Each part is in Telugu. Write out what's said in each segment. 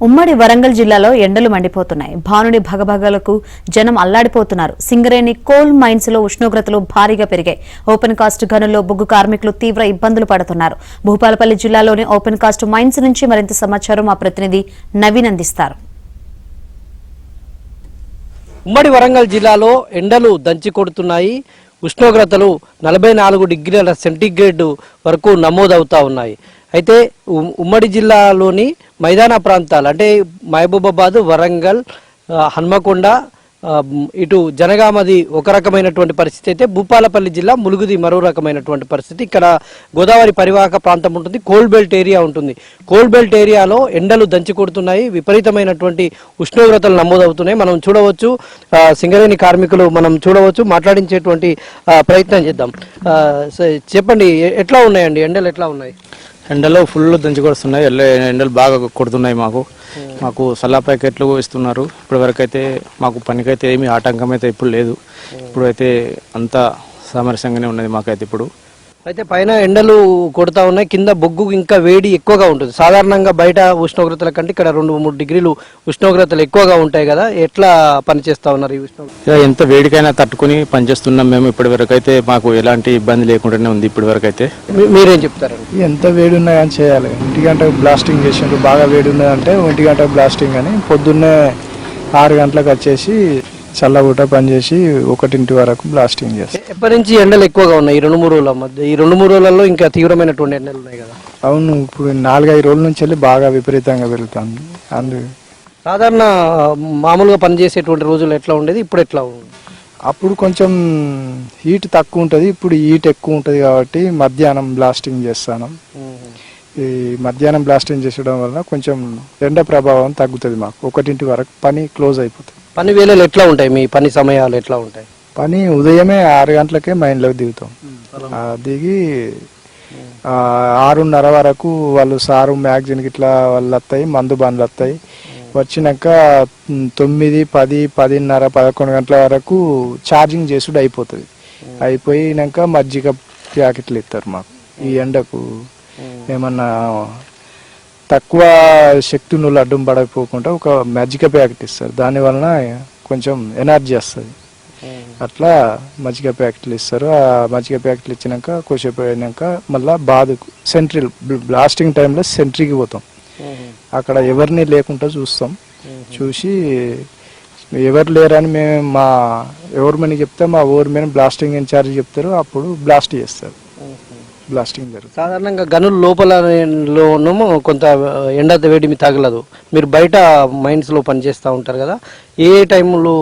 ఉమ్మడి వరంగల్ జిల్లాలో ఎండలు మండిపోతున్నాయి. భానుడి భగభగలకు జనం అల్లాడిపోతున్నారు. సింగరేణి కోల్ మైన్స్ లో ఉష్ణోగ్రతలు భారీగా పెరిగాయి. ఓపెన్ కాస్ట్ గనుల్లో బొగ్గు కార్మికులు తీవ్ర ఇబ్బందులు పడుతున్నారు. భూపాలపల్లి జిల్లాలోని ఓపెన్ కాస్ట్ మైన్స్ నుంచి మరింత సమాచారం మా ప్రతినిధి నవీన్ అందిస్తారు. ఉమ్మడి వరంగల్ జిల్లాలో ఎండలు దంచి కొడుతున్నాయి. ఉష్ణోగ్రతలు 44 డిగ్రీల సెంటీగ్రేడ్ వరకు నమోదవుతా ఉన్నాయి. అయితే ఉమ్మడి జిల్లాలోని మైదాన ప్రాంతాలు అంటే మహబూబాబాద్, వరంగల్, హన్మకొండ, ఇటు జనగామది ఒక రకమైనటువంటి పరిస్థితి అయితే భూపాలపల్లి జిల్లా ములుగుది మరో రకమైనటువంటి పరిస్థితి. ఇక్కడ గోదావరి పరివాహక ప్రాంతం ఉంటుంది, కోల్డ్ బెల్ట్ ఏరియా ఉంటుంది. కోల్డ్ బెల్ట్ ఏరియాలో ఎండలు దంచి కొడుతున్నాయి, విపరీతమైనటువంటి ఉష్ణోగ్రతలు నమోదవుతున్నాయి. మనం చూడవచ్చు, సింగరేణి కార్మికులు మనం చూడవచ్చు, మాట్లాడించేటువంటి ప్రయత్నం చేద్దాం. చెప్పండి, ఎట్లా ఉన్నాయండి ఎండలు, ఎట్లా ఉన్నాయి? ఎండలు ఫుల్ దంచి కొడుతున్నాయి. ఎండలు బాగా కొడుతున్నాయి. మాకు సల్లా ప్యాకెట్లు ఇస్తున్నారు. ఇప్పటి వరకు అయితే మాకు పనికైతే ఏమీ ఆటంకం అయితే ఇప్పుడు లేదు. ఇప్పుడైతే అంతా సామరస్యంగానే ఉన్నది మాకైతే ఇప్పుడు. అయితే పైన ఎండలు కొడతా ఉన్నాయి, కింద బొగ్గు ఇంకా వేడి ఎక్కువగా ఉంటుంది. సాధారణంగా బయట ఉష్ణోగ్రతల కంటే ఇక్కడ 2-3 డిగ్రీలు ఉష్ణోగ్రతలు ఎక్కువగా ఉంటాయి కదా, ఎట్లా పనిచేస్తా ఉన్నారు ఈ ఉష్ణోగ్రత? ఎంత వేడికైనా తట్టుకుని పనిచేస్తున్నాం మేము. ఇప్పటి వరకు అయితే మాకు ఎలాంటి ఇబ్బంది లేకుండానే ఉంది ఇప్పటి వరకు అయితే. మీరేం చెప్తారండి? ఎంత వేడి ఉన్నాయని చేయాలి. 1 గంటకు బ్లాస్టింగ్ చేసిండ్రు. బాగా వేడి ఉన్నదంటే 1 గంటకు బ్లాస్టింగ్ అని పొద్దున్నే 6 గంటలకు వచ్చేసి చల్లబూట పనిచేసి 1 వరకు బ్లాస్టింగ్ చేస్తారు. ఎప్పటి నుంచి ఎండలు ఎక్కువగా ఉన్నాయి ఈ 2-3 రోజుల మధ్య? ఈ 2-3 రోజులలో ఇంకా తీవ్రమైనటువంటి ఎండలు ఉన్నాయి కదా? అవును, ఇప్పుడు 4-5 రోజుల నుంచి వెళ్ళి బాగా విపరీతంగా పెరుగుతుంది. సాధారణ మామూలుగా పనిచేసేటువంటి రోజులు ఎట్లా ఉండేది, ఇప్పుడు ఎట్లా ఉంది? అప్పుడు కొంచెం హీట్ తక్కువ ఉంటుంది, ఇప్పుడు హీట్ ఎక్కువ ఉంటుంది. కాబట్టి మధ్యాహ్నం బ్లాస్టింగ్ చేస్తాను. ఈ మధ్యాహ్నం బ్లాస్టింగ్ చేసడం వల్ల కొంచెం ఎండ ప్రభావం తగ్గుతుంది. మాకు 1 వరకు పని క్లోజ్ అయిపోతుంది. పని వేళలు ఎట్లా ఉంటాయి? మీ పని సమయాలు ఎట్లా ఉంటాయి? పని ఉదయమే 6 గంటలకే మైన్లోకి దిగుతాం. దిగి 6:30 వరకు వాళ్ళు సారు మ్యాగజైన్ ఇట్లా వాళ్ళు వస్తాయి, మందు బండ్లు వస్తాయి. వచ్చినాక 9, 10, 10:30, 11 గంటల వరకు ఛార్జింగ్ చేసుడు అయిపోతుంది. అయిపోయినాక మజ్జిగ ప్యాకెట్లు ఇస్తారు మాకు. ఈ ఎండకు ఏమన్నా తక్కువ శక్తి నువ్వు అడ్డం పడకపోకుండా ఒక మజ్జిగ ప్యాకెట్ ఇస్తారు. దానివలన కొంచెం ఎనర్జీ వస్తుంది. అట్లా మజ్జిగ ప్యాకెట్లు ఇస్తారు. ఆ మజ్జిగ ప్యాకెట్లు ఇచ్చినాక కొద్దిసేపు అయినాక మళ్ళీ బాధకు సెంట్రీలు బ్లాస్టింగ్ టైంలో సెంట్రీకి పోతాం. అక్కడ ఎవరిని లేకుండా చూస్తాం. చూసి ఎవరు లేరని మేము మా ఓవర్మెన్ చెప్తే మా ఓవర్మెన్ బ్లాస్టింగ్ ఇన్ఛార్జ్ చెప్తారు. అప్పుడు బ్లాస్ట్ చేస్తారు. బ్లాస్టింగ్ జరుగుతుంది. సాధారణంగా గనుల లోపలనేమో కొంత ఎండ వేడిమి తగలదు. మీరు బయట మైన్స్ లో పనిచేస్తూ ఉంటారు కదా, ఏ టైంలో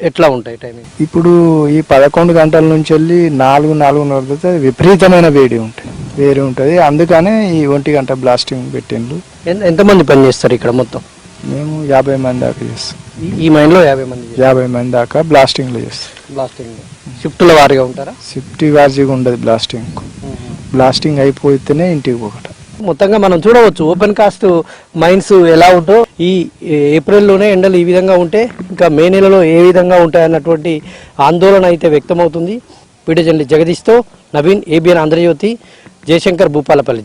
ఎట్లా ఉంటాయి టైమింగ్? ఇప్పుడు ఈ 11 గంటల నుంచి వెళ్ళి 4-4:30 విపరీతమైన వేడి ఉంటుంది. అందుకనే ఈ 1 గంట బ్లాస్టింగ్ పెట్టిండ్రు. ఎంతమంది పని చేస్తారు ఇక్కడ మొత్తం? మేము 50 మంది దాకా చేస్తాం. ఈ మైన్ లో 50 మంది దాకా బ్లాస్టింగ్ లో చేస్తాం. బ్లాస్టింగ్ షిఫ్ట్ల వారిగా ఉంటారా? షిఫ్ట్ వారిగా ఉండదు. బ్లాస్టింగ్ అయిపోతేనే ఇంటికి పోకట. మొత్తంగా మనం చూడవచ్చు ఓపెన్ కాస్ట్ మైన్స్ ఎలా ఉంటో. ఈ ఏప్రిల్లోనే ఎండలు ఈ విధంగా ఉంటే ఇంకా మే నెలలో ఏ విధంగా ఉంటాయన్నటువంటి ఆందోళన అయితే వ్యక్తమవుతుంది. వీడియో జర్నలిస్ట్ జగదీష్తో నవీన్, ABN ఆంధ్రజ్యోతి, జయశంకర్, భూపాలపల్లి.